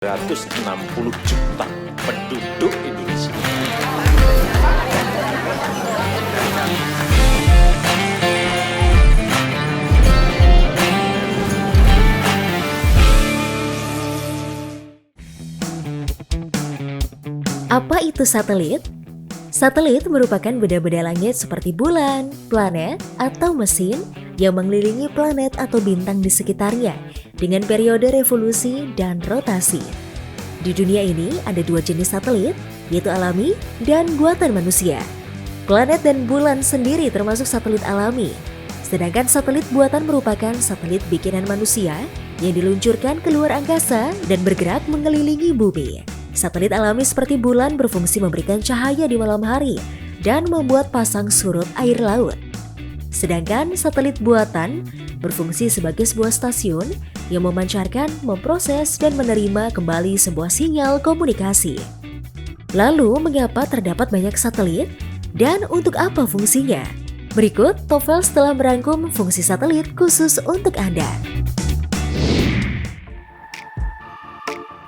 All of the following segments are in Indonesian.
160 juta penduduk Indonesia. Apa itu satelit? Satelit merupakan benda-benda langit seperti bulan, planet, atau mesin yang mengelilingi planet atau bintang di sekitarnya dengan periode revolusi dan rotasi. Di dunia ini ada dua jenis satelit, yaitu alami dan buatan manusia. Planet dan bulan sendiri termasuk satelit alami, sedangkan satelit buatan merupakan satelit bikinan manusia yang diluncurkan ke luar angkasa dan bergerak mengelilingi bumi. Satelit alami seperti bulan berfungsi memberikan cahaya di malam hari dan membuat pasang surut air laut. Sedangkan satelit buatan berfungsi sebagai sebuah stasiun yang memancarkan, memproses, dan menerima kembali sebuah sinyal komunikasi. Lalu, mengapa terdapat banyak satelit dan untuk apa fungsinya? Berikut TOEFL telah merangkum fungsi satelit khusus untuk Anda.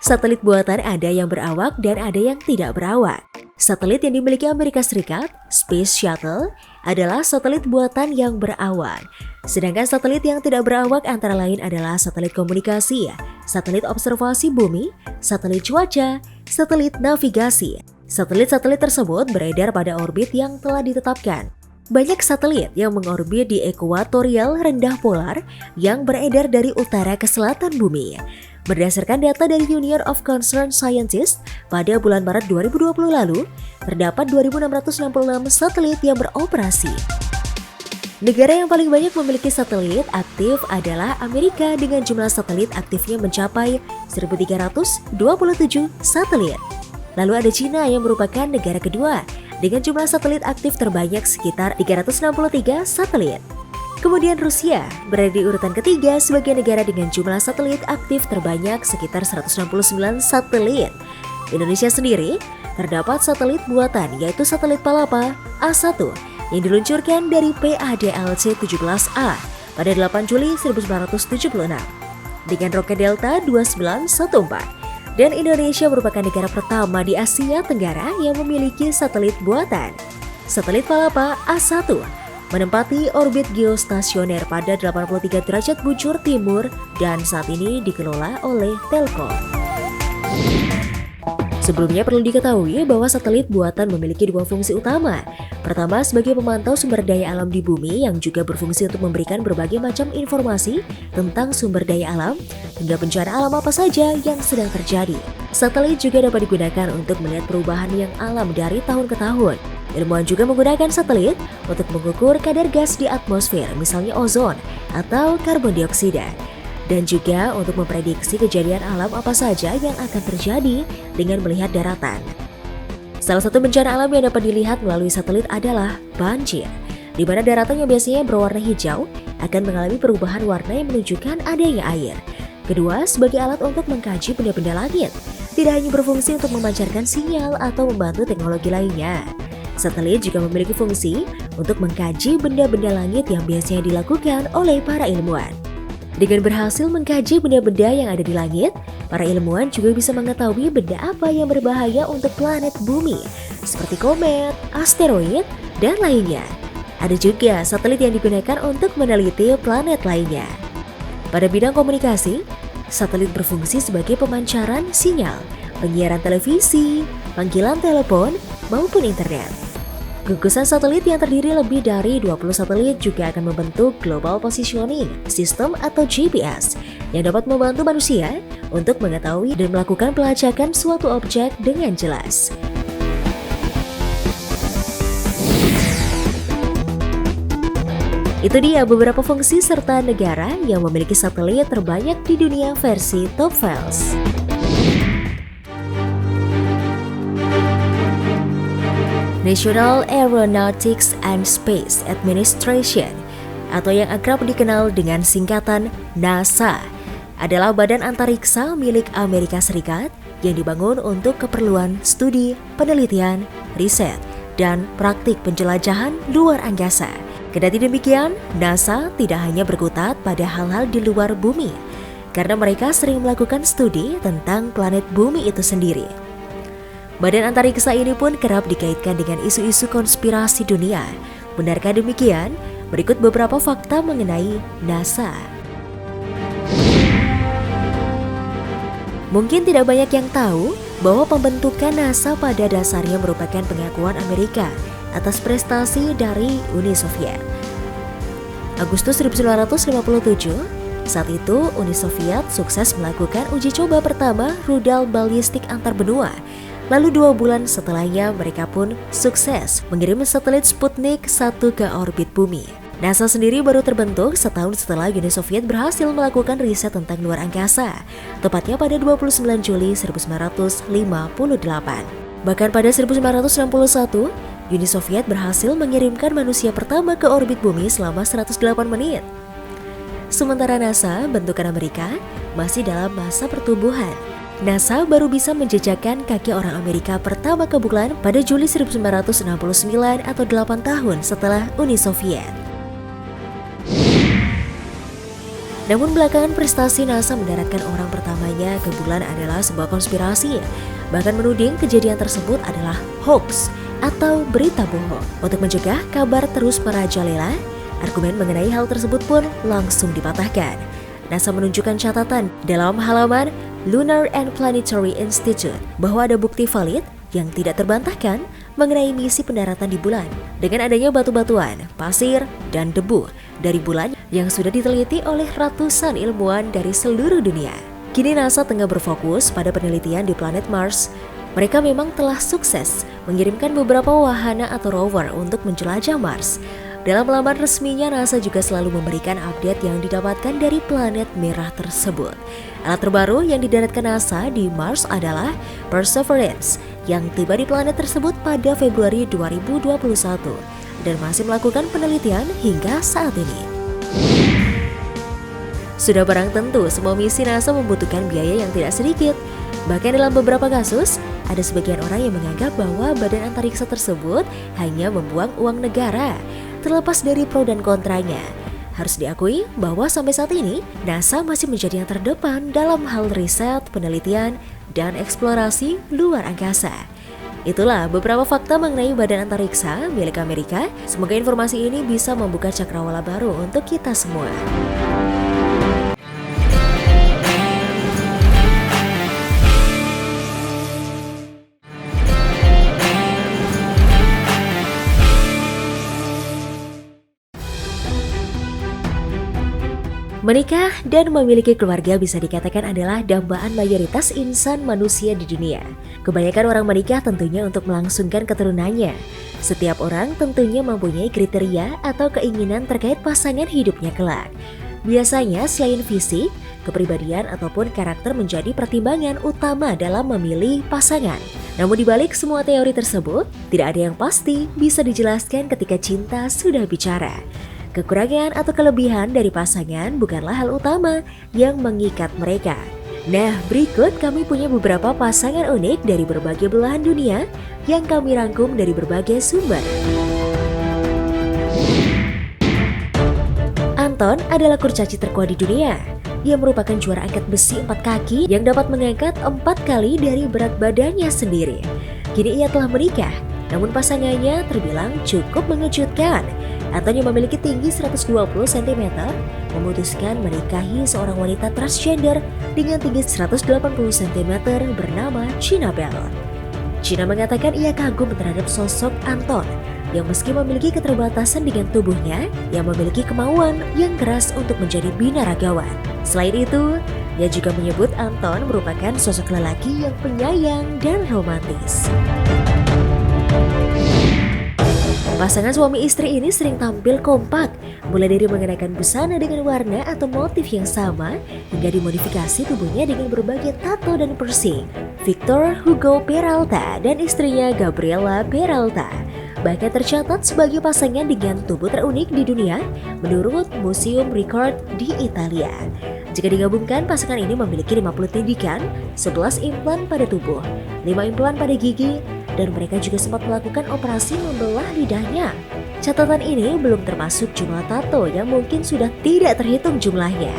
Satelit buatan ada yang berawak dan ada yang tidak berawak. Satelit yang dimiliki Amerika Serikat, Space Shuttle, adalah satelit buatan yang berawak. Sedangkan satelit yang tidak berawak antara lain adalah satelit komunikasi, satelit observasi bumi, satelit cuaca, satelit navigasi. Satelit-satelit tersebut beredar pada orbit yang telah ditetapkan. Banyak satelit yang mengorbit di ekuatorial rendah polar yang beredar dari utara ke selatan bumi. Berdasarkan data dari Union of Concerned Scientists, pada bulan Maret 2020 lalu, terdapat 2.666 satelit yang beroperasi. Negara yang paling banyak memiliki satelit aktif adalah Amerika dengan jumlah satelit aktifnya mencapai 1.327 satelit. Lalu ada Cina yang merupakan negara kedua dengan jumlah satelit aktif terbanyak sekitar 363 satelit. Kemudian Rusia berada di urutan ketiga sebagai negara dengan jumlah satelit aktif terbanyak sekitar 169 satelit. Di Indonesia sendiri terdapat satelit buatan yaitu satelit Palapa A1 yang diluncurkan dari PADLC 17A pada 8 Juli 1976 dengan roket Delta 2914. Dan Indonesia merupakan negara pertama di Asia Tenggara yang memiliki satelit buatan. Satelit Palapa A1 menempati orbit geostasioner pada 83 derajat bujur timur dan saat ini dikelola oleh Telkom. Sebelumnya perlu diketahui bahwa satelit buatan memiliki dua fungsi utama. Pertama, sebagai pemantau sumber daya alam di bumi yang juga berfungsi untuk memberikan berbagai macam informasi tentang sumber daya alam hingga bencana alam apa saja yang sedang terjadi. Satelit juga dapat digunakan untuk melihat perubahan yang alam dari tahun ke tahun. Ilmuwan juga menggunakan satelit untuk mengukur kadar gas di atmosfer, misalnya ozon atau karbon dioksida. Dan juga untuk memprediksi kejadian alam apa saja yang akan terjadi dengan melihat daratan. Salah satu bencana alam yang dapat dilihat melalui satelit adalah banjir, di mana daratan yang biasanya berwarna hijau akan mengalami perubahan warna yang menunjukkan adanya air. Kedua, sebagai alat untuk mengkaji benda-benda langit, tidak hanya berfungsi untuk memancarkan sinyal atau membantu teknologi lainnya. Satelit juga memiliki fungsi untuk mengkaji benda-benda langit yang biasanya dilakukan oleh para ilmuwan. Dengan berhasil mengkaji benda-benda yang ada di langit, para ilmuwan juga bisa mengetahui benda apa yang berbahaya untuk planet bumi, seperti komet, asteroid, dan lainnya. Ada juga satelit yang digunakan untuk meneliti planet lainnya. Pada bidang komunikasi, satelit berfungsi sebagai pemancaran sinyal, penyiaran televisi, panggilan telepon, maupun internet. Gugusan satelit yang terdiri lebih dari 20 satelit juga akan membentuk Global Positioning System atau GPS yang dapat membantu manusia untuk mengetahui dan melakukan pelacakan suatu objek dengan jelas. Itu dia beberapa fungsi serta negara yang memiliki satelit terbanyak di dunia versi TOEFL. National Aeronautics and Space Administration atau yang akrab dikenal dengan singkatan NASA adalah badan antariksa milik Amerika Serikat yang dibangun untuk keperluan studi, penelitian, riset, dan praktik penjelajahan luar angkasa. Kendati demikian, NASA tidak hanya berkutat pada hal-hal di luar bumi, karena mereka sering melakukan studi tentang planet bumi itu sendiri. Badan antariksa ini pun kerap dikaitkan dengan isu-isu konspirasi dunia. Benarkah demikian? Berikut beberapa fakta mengenai NASA. Mungkin tidak banyak yang tahu bahwa pembentukan NASA pada dasarnya merupakan pengakuan Amerika atas prestasi dari Uni Soviet. Agustus 1957, saat itu Uni Soviet sukses melakukan uji coba pertama rudal balistik antar benua. Lalu 2 bulan setelahnya mereka pun sukses mengirim satelit Sputnik 1 ke orbit bumi. NASA sendiri baru terbentuk setahun setelah Uni Soviet berhasil melakukan riset tentang luar angkasa, tepatnya pada 29 Juli 1958. Bahkan pada 1961, Uni Soviet berhasil mengirimkan manusia pertama ke orbit bumi selama 108 menit. Sementara NASA, bentukan Amerika, masih dalam masa pertumbuhan. NASA baru bisa menjejakkan kaki orang Amerika pertama ke bulan pada Juli 1969 atau 8 tahun setelah Uni Soviet. Namun belakangan prestasi NASA mendaratkan orang pertamanya ke bulan adalah sebuah konspirasi. Bahkan menuding kejadian tersebut adalah hoax atau berita bohong. Untuk mencegah kabar terus merajalela, argumen mengenai hal tersebut pun langsung dipatahkan. NASA menunjukkan catatan dalam halaman Lunar and Planetary Institute bahwa ada bukti valid yang tidak terbantahkan mengenai misi pendaratan di bulan. Dengan adanya batu-batuan, pasir, dan debu dari bulan yang sudah diteliti oleh ratusan ilmuwan dari seluruh dunia. Kini NASA tengah berfokus pada penelitian di planet Mars. Mereka memang telah sukses mengirimkan beberapa wahana atau rover untuk menjelajah Mars. Dalam laman resminya, NASA juga selalu memberikan update yang didapatkan dari planet merah tersebut. Alat terbaru yang didaratkan NASA di Mars adalah Perseverance yang tiba di planet tersebut pada Februari 2021 dan masih melakukan penelitian hingga saat ini. Sudah barang tentu semua misi NASA membutuhkan biaya yang tidak sedikit. Bahkan dalam beberapa kasus, ada sebagian orang yang menganggap bahwa badan antariksa tersebut hanya membuang uang negara. Terlepas dari pro dan kontranya, harus diakui bahwa sampai saat ini NASA masih menjadi yang terdepan dalam hal riset, penelitian, dan eksplorasi luar angkasa. Itulah beberapa fakta mengenai badan antariksa milik Amerika. Semoga informasi ini bisa membuka cakrawala baru untuk kita semua. Menikah dan memiliki keluarga bisa dikatakan adalah dambaan mayoritas insan manusia di dunia. Kebanyakan orang menikah tentunya untuk melangsungkan keturunannya. Setiap orang tentunya mempunyai kriteria atau keinginan terkait pasangan hidupnya kelak. Biasanya selain fisik, kepribadian ataupun karakter menjadi pertimbangan utama dalam memilih pasangan. Namun dibalik semua teori tersebut, tidak ada yang pasti bisa dijelaskan ketika cinta sudah bicara. Kekurangan atau kelebihan dari pasangan bukanlah hal utama yang mengikat mereka. Nah, berikut kami punya beberapa pasangan unik dari berbagai belahan dunia yang kami rangkum dari berbagai sumber. Anton adalah kurcaci terkuat di dunia. Ia merupakan juara angkat besi 4 kaki yang dapat mengangkat 4 kali dari berat badannya sendiri. Kini ia telah menikah, namun pasangannya terbilang cukup mengejutkan. Anton yang memiliki tinggi 120 cm memutuskan menikahi seorang wanita transgender dengan tinggi 180 cm bernama Gina Bell. Gina mengatakan ia kagum terhadap sosok Anton yang meski memiliki keterbatasan dengan tubuhnya, yang memiliki kemauan yang keras untuk menjadi binaragawan. Selain itu, ia juga menyebut Anton merupakan sosok lelaki yang penyayang dan romantis. Pasangan suami istri ini sering tampil kompak, mulai dari mengenakan busana dengan warna atau motif yang sama, hingga dimodifikasi tubuhnya dengan berbagai tato dan piercing. Victor Hugo Peralta dan istrinya Gabriela Peralta bahkan tercatat sebagai pasangan dengan tubuh terunik di dunia menurut Museum Record di Italia. Jika digabungkan, pasangan ini memiliki 50 tindikan, 11 implan pada tubuh, 5 implan pada gigi, dan mereka juga sempat melakukan operasi membelah lidahnya. Catatan ini belum termasuk jumlah tato yang mungkin sudah tidak terhitung jumlahnya.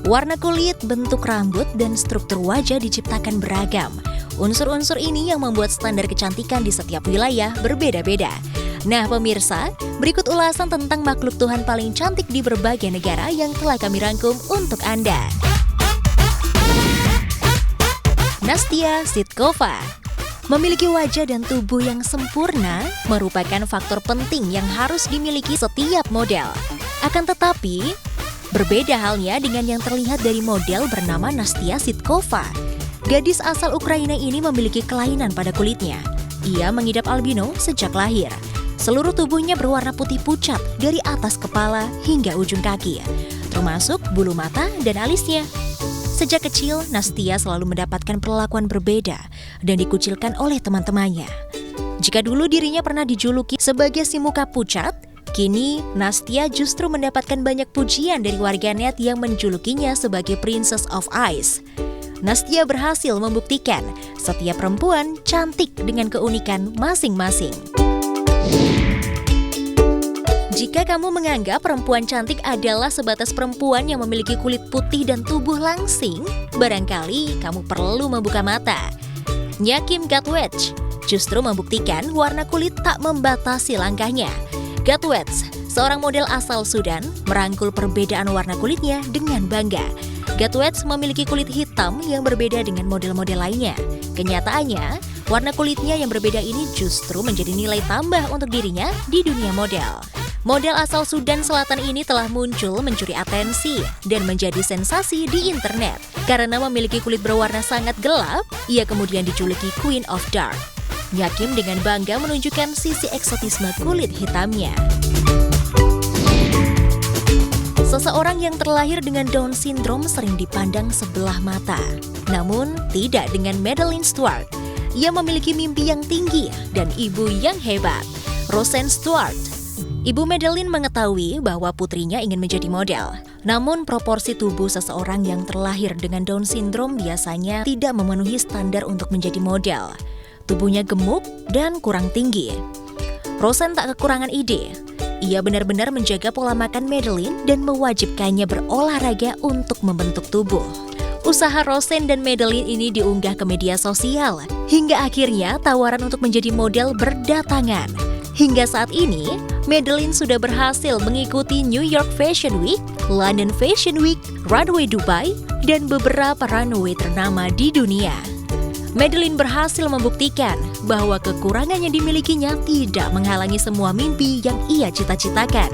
Warna kulit, bentuk rambut, dan struktur wajah diciptakan beragam. Unsur-unsur ini yang membuat standar kecantikan di setiap wilayah berbeda-beda. Nah pemirsa, berikut ulasan tentang makhluk Tuhan paling cantik di berbagai negara yang telah kami rangkum untuk Anda. Nastya Sitkova. Memiliki wajah dan tubuh yang sempurna merupakan faktor penting yang harus dimiliki setiap model. Akan tetapi, berbeda halnya dengan yang terlihat dari model bernama Nastya Sitkova. Gadis asal Ukraina ini memiliki kelainan pada kulitnya. Ia mengidap albino sejak lahir. Seluruh tubuhnya berwarna putih pucat dari atas kepala hingga ujung kaki, termasuk bulu mata dan alisnya. Sejak kecil, Nastya selalu mendapatkan perlakuan berbeda dan dikucilkan oleh teman-temannya. Jika dulu dirinya pernah dijuluki sebagai si muka pucat, kini Nastya justru mendapatkan banyak pujian dari warganet yang menjulukinya sebagai Princess of Ice. Nastya berhasil membuktikan setiap perempuan cantik dengan keunikan masing-masing. Jika kamu menganggap perempuan cantik adalah sebatas perempuan yang memiliki kulit putih dan tubuh langsing, barangkali kamu perlu membuka mata. Nyakim Gatwech justru membuktikan warna kulit tak membatasi langkahnya. Gatwech, seorang model asal Sudan, merangkul perbedaan warna kulitnya dengan bangga. Gatwech memiliki kulit hitam yang berbeda dengan model-model lainnya. Kenyataannya, warna kulitnya yang berbeda ini justru menjadi nilai tambah untuk dirinya di dunia model. Model asal Sudan Selatan ini telah muncul mencuri atensi dan menjadi sensasi di internet. Karena memiliki kulit berwarna sangat gelap, ia kemudian dijuluki Queen of Dark. Nyakim dengan bangga menunjukkan sisi eksotisme kulit hitamnya. Seseorang yang terlahir dengan Down syndrome sering dipandang sebelah mata. Namun, tidak dengan Madeleine Stuart. Ia memiliki mimpi yang tinggi dan ibu yang hebat, Roseanne Stuart. Ibu Madeleine mengetahui bahwa putrinya ingin menjadi model. Namun proporsi tubuh seseorang yang terlahir dengan Down syndrome biasanya tidak memenuhi standar untuk menjadi model. Tubuhnya gemuk dan kurang tinggi. Roseanne tak kekurangan ide. Ia benar-benar menjaga pola makan Madeleine dan mewajibkannya berolahraga untuk membentuk tubuh. Usaha Roseanne dan Madeleine ini diunggah ke media sosial, hingga akhirnya tawaran untuk menjadi model berdatangan. Hingga saat ini, Madeleine sudah berhasil mengikuti New York Fashion Week, London Fashion Week, Runway Dubai, dan beberapa runway ternama di dunia. Madeleine berhasil membuktikan bahwa kekurangan yang dimilikinya tidak menghalangi semua mimpi yang ia cita-citakan.